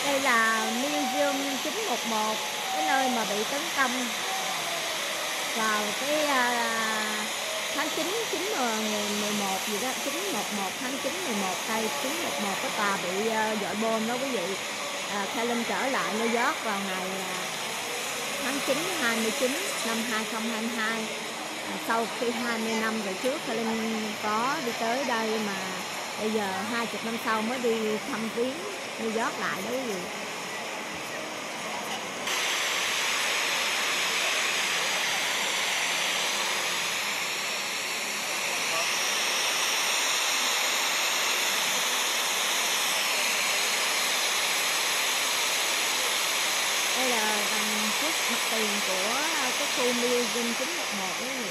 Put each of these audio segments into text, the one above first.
Đây là Museum 911, cái nơi mà bị tấn công vào cái tháng 9, 9/11 gì đó, 9/11, tháng 9/11, cây 9/11 cái tòa bị dội bom đó quý vị. Helen trở lại New York vào ngày tháng 9, 29 năm 2022. Sau khi 20 năm về trước Helen có đi tới đây, mà bây giờ 20 năm sau mới đi thăm viếng New York lại đó quý vị. Đây là bằng chiếc mặt tiền của cái khu Museum 911 đó quý vị.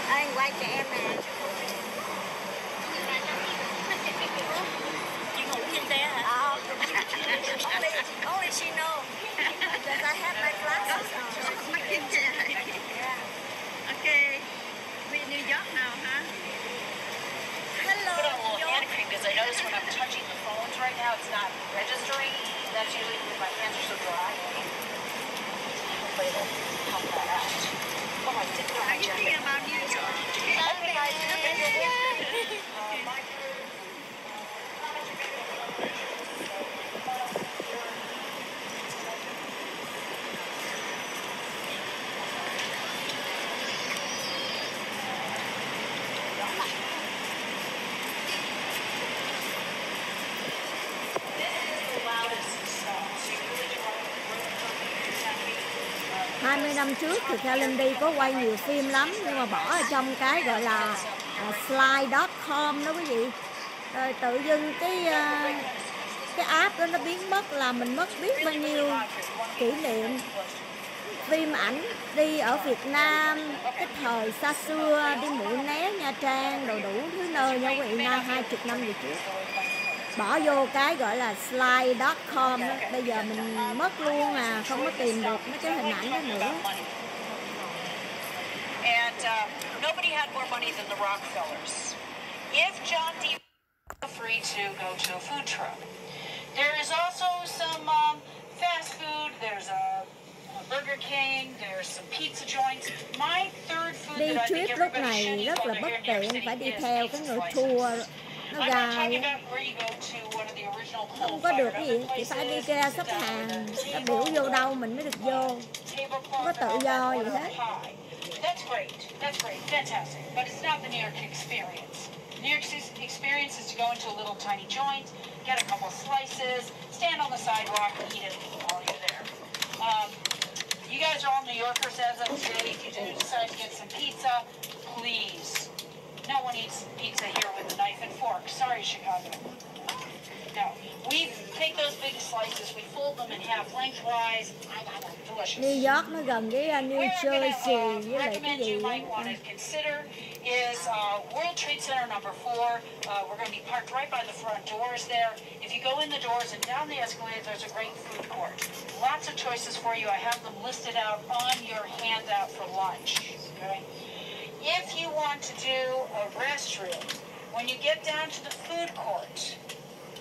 Anh quay trẻ em nè. Chị ngủ trên xe hả? Only she know. Because I have my glasses on. Mắt trên xe. Okay. We in New York now, huh? Hello. Put on a little hand cream because I notice when I'm touching the phones right now, it's not registering. That's usually when my hands are so dry. Hopefully it'll help that out. Oh, I didn't know. How are you feeling about New York? Okay, guys. uh, 20 năm trước thì Helen đi có quay nhiều phim lắm, nhưng mà bỏ ở trong cái gọi là slide.com đó quý vị. Rồi tự dưng cái app đó nó biến mất, là mình mất biết bao nhiêu kỷ niệm phim ảnh đi ở Việt Nam cái thời xa xưa, đi Mũi Né, Nha Trang, đồ đủ thứ nơi nha quý vị, 20 năm về trước. Bỏ vô cái gọi là slide.com đó, bây giờ mình mất luôn à, không có tìm được mấy cái hình ảnh đó nữa. And nobody had more money than the Rockefellers. If John D. free to go to a food truck. There is also some fast food. There's a Burger King. There's some pizza joints. My third food Đi that I think trip lúc everybody should này eat rất while là they're bất here in New York tiện, phải City đi is theo pizza cái người slices. tour nó I'm not dài, talking about where you go to one of the original không có được coal-fired cái gì, oven chỉ phải đi places, ra sit xếp down hàng, with a nó biểu table, vô đâu mình mới được vô, tablecloth không có tự and do all gì that, hết. order a pie. That's great, fantastic, but it's not the New York experience. New York experience is to go into a little tiny joint, get a couple slices, stand on the sidewalk, and eat it while you're there. You guys are all New Yorkers as of today. If you do decide to get some pizza, please. No one eats pizza here with a knife and fork. Sorry, Chicago. No. We take those big slices, we fold them in half lengthwise. Delicious. New York nó gần với New Where I'm Jersey gonna với lại cái recommend gì you đó. might want to consider is World Trade Center number 4. We're going to be parked right by the front doors there. If you go in the doors and down the escalator, there's a great food court. Lots of choices for you. I have them listed out on your handout for lunch. Okay. If you want to do a restroom, when you get down to the food court,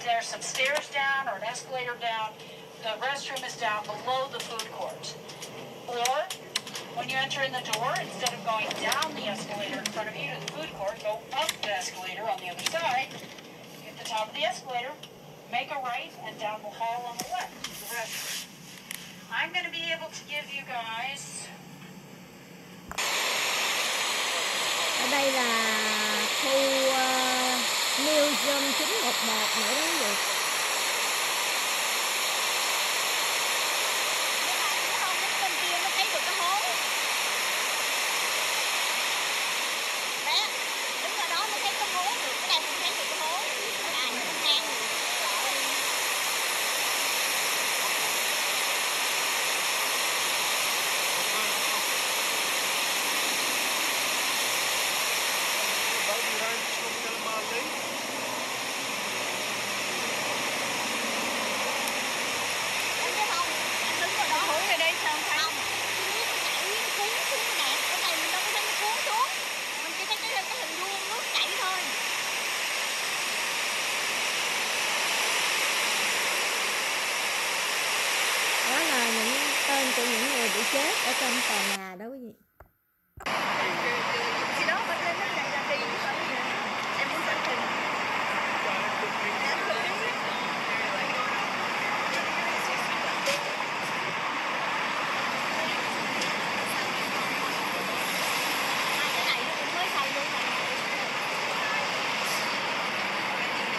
there's some stairs down or an escalator down. The restroom is down below the food court. Or when you enter in the door, instead of going down the escalator in front of you to the food court, go up the escalator on the other side. Get the top of the escalator, make a right, and down the hall on the left, the restroom. I'm going to be able to give you guys... Ở đây là khu Museum 911 nữa đó quý vị. Bên kia nó thấy được cái hố. Đấy, đứng ở đó mới thấy cái hố được. Cái này không thấy được cái hố. Cái này nó không hang. bị chết ở trong tòa nhà đó quý vị. Thì đó mình lên nó lại là đi em muốn xem hình.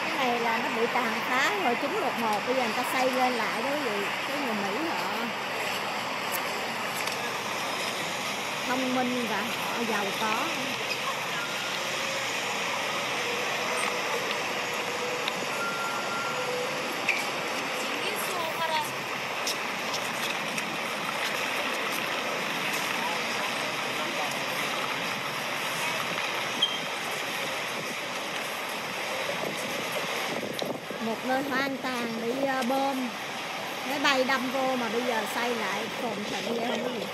Cái này là nó bị tàn phá hồi 911, bây giờ người ta xây lên lại đó quý vị. Cái người Mỹ họ thông minh và họ giàu có. Một nơi hoang tàn bị bom máy bay đâm vô mà bây giờ xây lại phồn thịnh vậy không quý vị.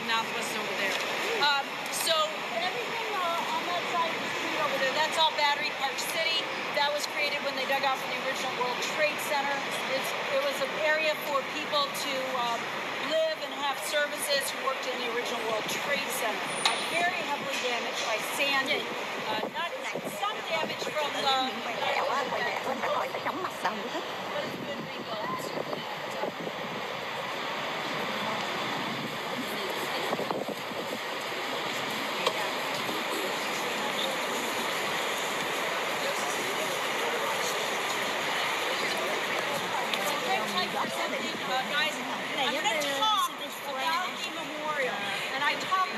Northwest over there. So everything on that side of the street over there, that's all Battery Park City. That was created when they dug out from the original World Trade Center. It was an area for people to live and have services who worked in the original World Trade Center. Very heavily damaged by Sandy. Not some damage from the... But it's been rebuilt. Guys, I'm going to talk about the memorial, and I talk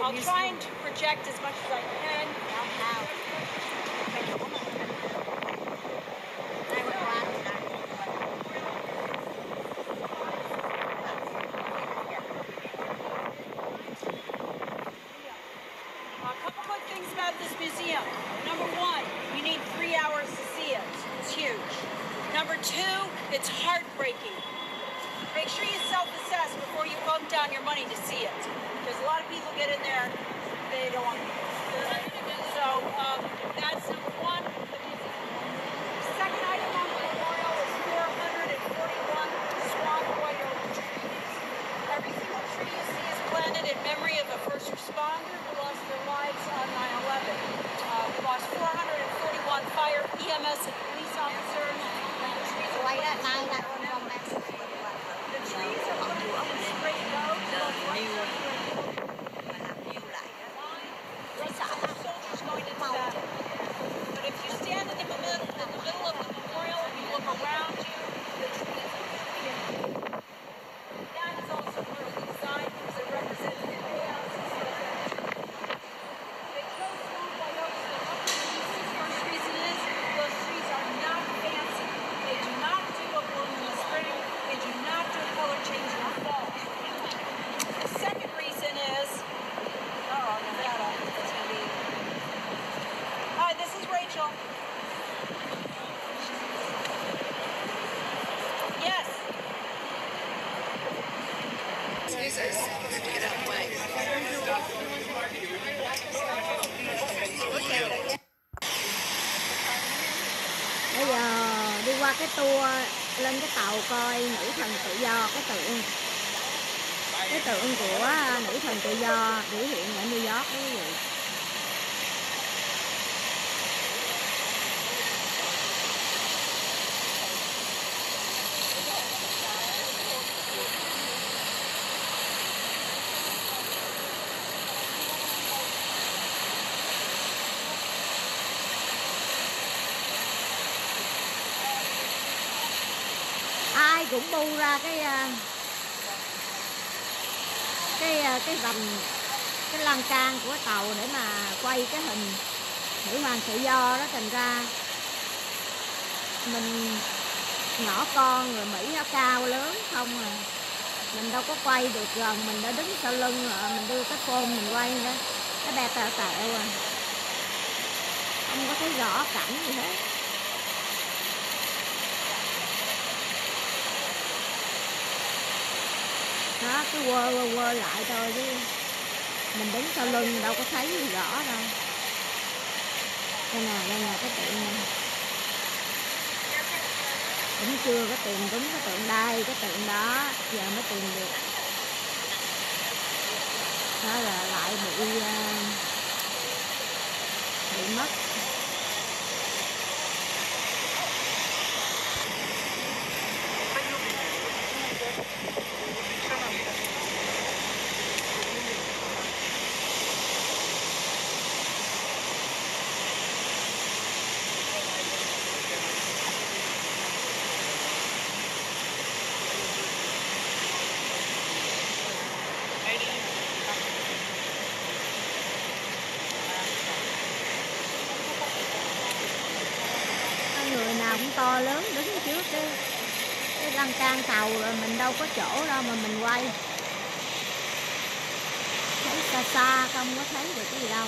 I'll try and project as much as I can. A couple quick things about this museum. Number one, you need 3 hours to see it. It's huge. Number two, it's heartbreaking. Make sure you self-assess before you bunk down your money to see it. Because a lot of people get in there, they don't want to. So that's number one. Second item on the memorial is 441 swamp oil trees. Every single tree you see is planted in memory of a first responder who lost their lives on 9/11. We lost 441 fire, EMS, and police officers. And the trees are the trees are planted in straight rows. Soldiers going into battle. But if you stand in the middle of the memorial and you look around you, the trees are beautiful. That is also part of the design because it represented the chaos. They chose swamp oils. First reason is those trees are not fancy. They do not do a bloom in the spring. They do not do a color change in the fall. The second reason is, Nevada. It's going to be. Hi, this is Rachel. Yes. Bây giờ đi qua cái tour lên cái tàu coi nữ thần tự do cái tượng. cái tượng của nữ thần tự do biểu hiện ở New York đó quý vị. Ai cũng bu ra cái vành, cái lan can của tàu để mà quay cái hình nữ hoàng tự do đó, thành ra mình nhỏ con rồi Mỹ nó cao lớn không à, mình đâu có quay được gần, mình đã đứng sau lưng rồi mình đưa cái phone mình quay đó, cái bè tẹo tẹo à, không có thấy rõ cảnh gì hết. Đó, cứ quơ lại thôi chứ mình đứng sau lưng đâu có thấy gì rõ đâu. Đây nè cái tượng này cũng chưa có tìm đúng cái tượng đây, cái tượng đó giờ mới tìm được. Đó là lại bị mất. Người nào cũng to lớn đứng trước cái lan can tàu rồi mình đâu có chỗ đâu mà mình quay, thấy xa xa không có thấy được cái gì đâu.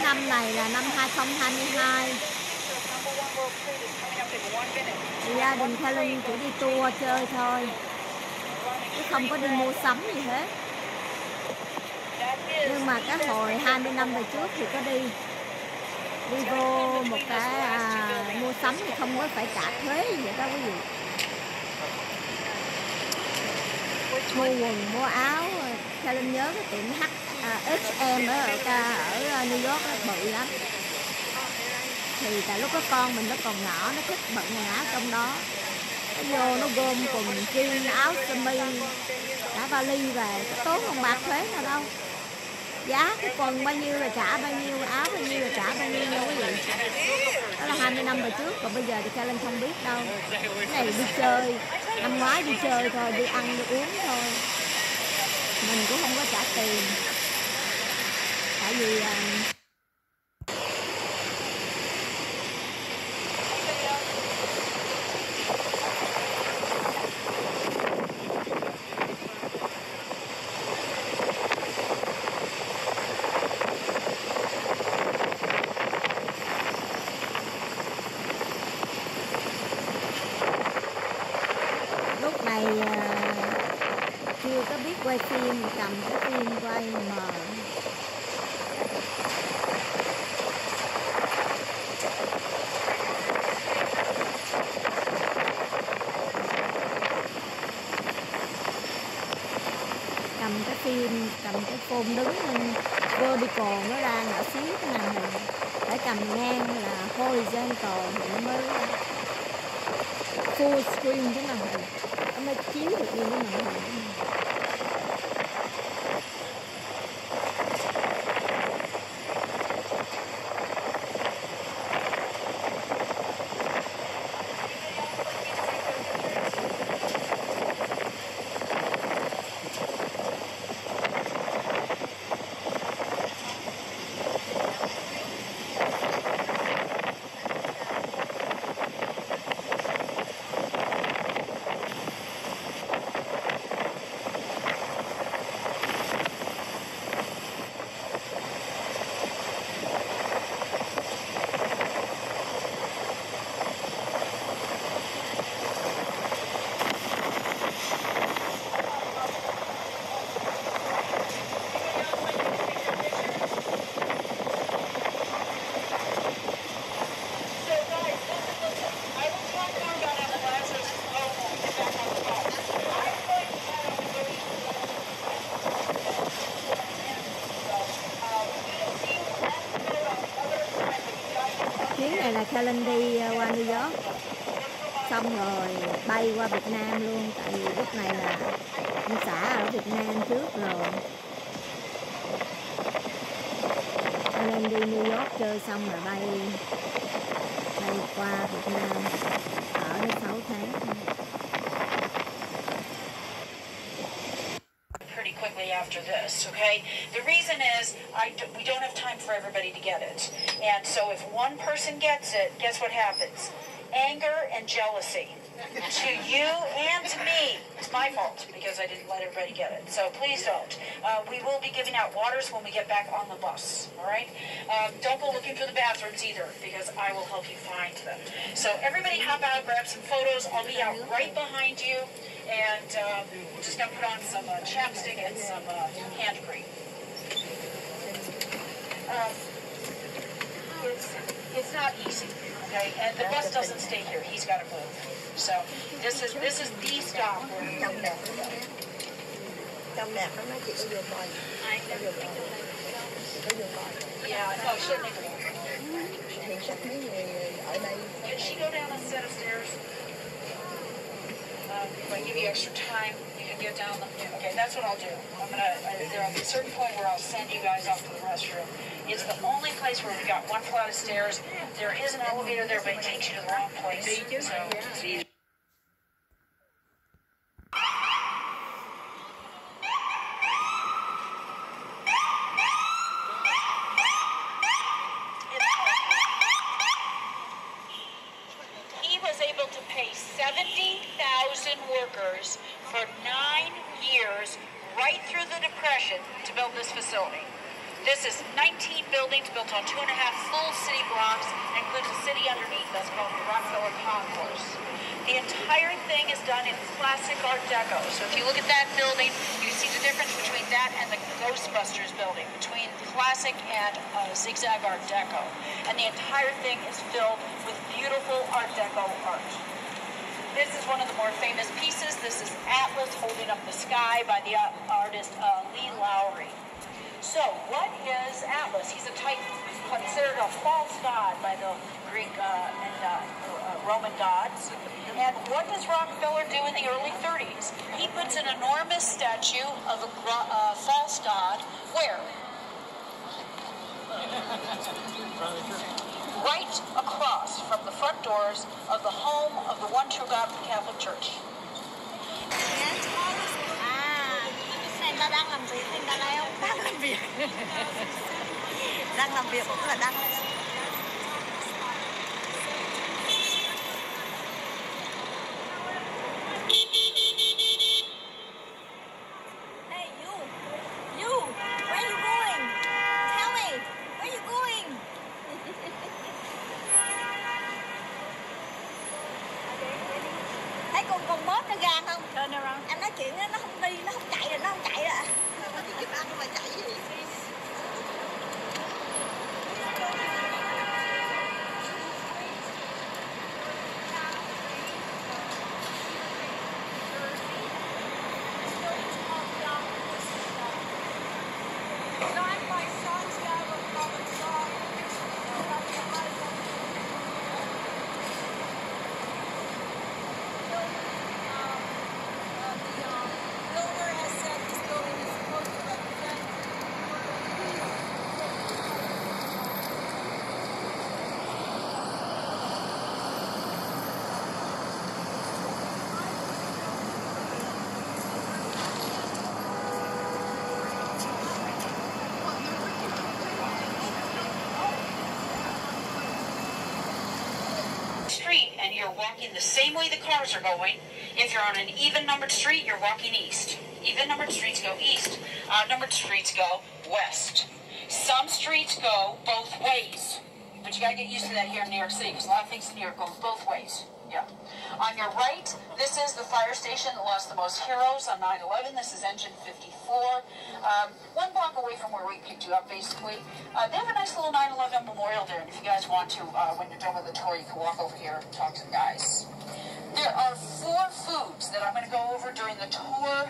Năm này là năm 2022. Thì gia đình Helen chỉ đi tour chơi thôi, chứ không có đi mua sắm gì hết. Nhưng mà cái hồi 20 năm về trước thì có đi vô một cái mua sắm thì không có phải trả thuế gì vậy đó quý vị. Mua quần, mua áo, Helen nhớ cái tiệm H&M ở New York đó, bự lắm. Thì tại lúc đó con mình nó còn nhỏ, nó thích bận quần áo trong đó. Nó vô nó gom quần jean, áo sơ mi, cả vali về, có tốn không bạc thuế nào đâu. Giá cái quần bao nhiêu là trả bao nhiêu, áo bao nhiêu là trả bao nhiêu đâu quý vị. Đó là 20 năm về trước, còn bây giờ thì Helen không biết đâu. Cái này đi chơi, năm ngoái đi chơi thôi, đi ăn đi uống thôi. Mình cũng không có trả tiền. Tại vì lúc này chưa có biết quay phim, cầm cái phim quay mờ. Cầm cái phim, cầm cái phone đứng lên vertical nó ra nhỏ xíu cái màn hình, phải cầm ngang là horizontal thì nó mới full screen cái màn hình, nó mới chiếu được nguyên cái màn hình. này là Kellen đi qua New York, xong rồi bay qua Việt Nam luôn, tại vì lúc này là ông xã ở Việt Nam trước rồi. Kellen đi New York chơi xong rồi bay qua Việt Nam, ở đây 6 tháng. Pretty quickly after this, okay? The reason is we don't have time for everybody to get it. And so if one person gets it, guess what happens? Anger and jealousy to you and to me. It's my fault because I didn't let everybody get it. So please don't. We will be giving out waters when we get back on the bus, all right? Don't go looking for the bathrooms either because I will help you find them. So everybody hop out, grab some photos. I'll be out right behind you. And we're just going to put on some chapstick and some hand cream. It's not easy, okay? And the bus doesn't stay here. He's got to move. So this is the stop. Trong đẹp lắm mấy chị có vô coi. Yeah, no, she'll make it. Hiện sách mấy người ở đây. Can she go down a set of stairs? If I give you extra time, you can get down them. Okay, that's what I'll do. There'll be a certain point where I'll send you guys off to the restroom. It's the only place where we've got one flight of stairs. There is an elevator there, but it takes you to the wrong place. So, able to pay 70,000 workers for 9 years right through the Depression to build this facility. This is 19 buildings built on 2.5 full city blocks, and includes a city underneath that's called the Rockefeller Concourse. The entire thing is done in classic Art Deco. So if you look at that building, you see the difference between that and the Ghostbusters building, between classic and zigzag Art Deco. And the entire thing is filled with beautiful Art Deco art. This is one of the more famous pieces. This is Atlas Holding Up the Sky by the artist Lee Lowry. So what is Atlas? He's a type considered a false god by the Greek and Roman gods. And what does Rockefeller do in the early 30s? He puts an enormous statue of a false god where? Right across from the front doors of the home of the one true God of the Catholic Church. Này ta đang làm việc hay ta đây không? Đang làm việc. Đang làm việc cũng là đang. Hey you, where you going? Tell me, where you going? Thấy con bớt nó ra không? Turn around. Anh nói chuyện nó không đi, nó không chạy rồi, nó không chạy rồi. Cái ăn mà chạy gì? Street and you're walking the same way the cars are going. If you're on an even numbered street, you're walking east. Even numbered streets go east. Odd numbered streets go west. Some streets go both ways. But you got to get used to that here in New York City because a lot of things in New York go both ways. Yeah. On your right, this is the fire station that lost the most heroes on 9/11. This is engine 54. 1 block away from where we picked you up, basically. They have a nice little 9/11 memorial there. And if you guys want to, when you're done with the tour, you can walk over here and talk to the guys. There are 4 foods that I'm going to go over during the tour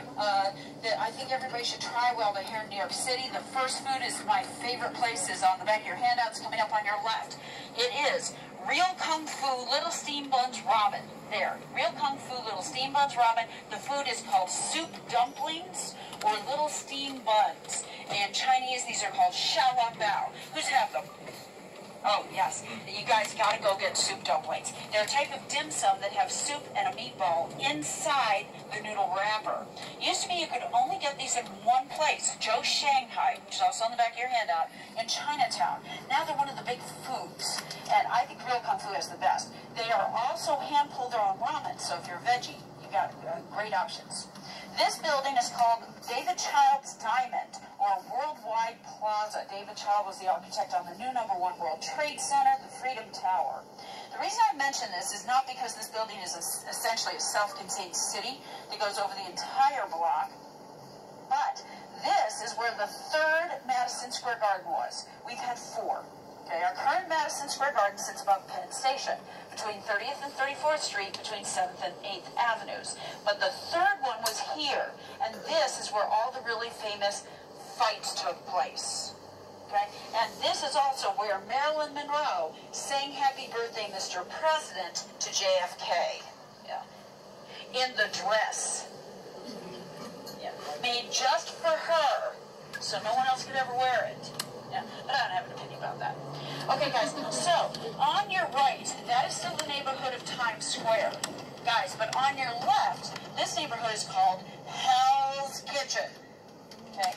that I think everybody should try while they're here in New York City. The first food is my favorite place, is on the back of your handouts coming up on your left. It is Real Kung Fu Little Steam Buns Ramen. There. Real Kung Fu Little Steam Buns Ramen. The food is called soup dumplings or little steam buns. In Chinese, these are called xiaolong bao. Who's have them? Oh, yes. You guys got to go get soup dumplings. They're a type of dim sum that have soup and a meatball inside the noodle wrapper. Used to be you could only get these in one place, Joe Shanghai, which is also on the back of your handout, in Chinatown. Now they're one of the big foods, and I think Real Kung Fu is the best. They are also hand-pulled their own ramen, so if you're a veggie, you got great options. This building is called David Child's Diamond, or Worldwide Plaza. David Child was the architect on the new #1 World Trade Center, the Freedom Tower. The reason I mention this is not because this building is essentially a self-contained city that goes over the entire block, but this is where the third Madison Square Garden was. We've had 4. Okay, our current Madison Square Garden sits above Penn Station, between 30th and 34th Street, between 7th and 8th Avenues. But the third one was here, and this is where all the really famous fights took place. Okay, and this is also where Marilyn Monroe sang "Happy Birthday, Mr. President" to JFK. Yeah, in the dress. Yeah, made just for her, so no one else could ever wear it. Yeah, but I don't have an opinion about that. Okay, guys, so on your right, that is still the neighborhood of Times Square. Guys, but on your left, this neighborhood is called Hell's Kitchen. Okay?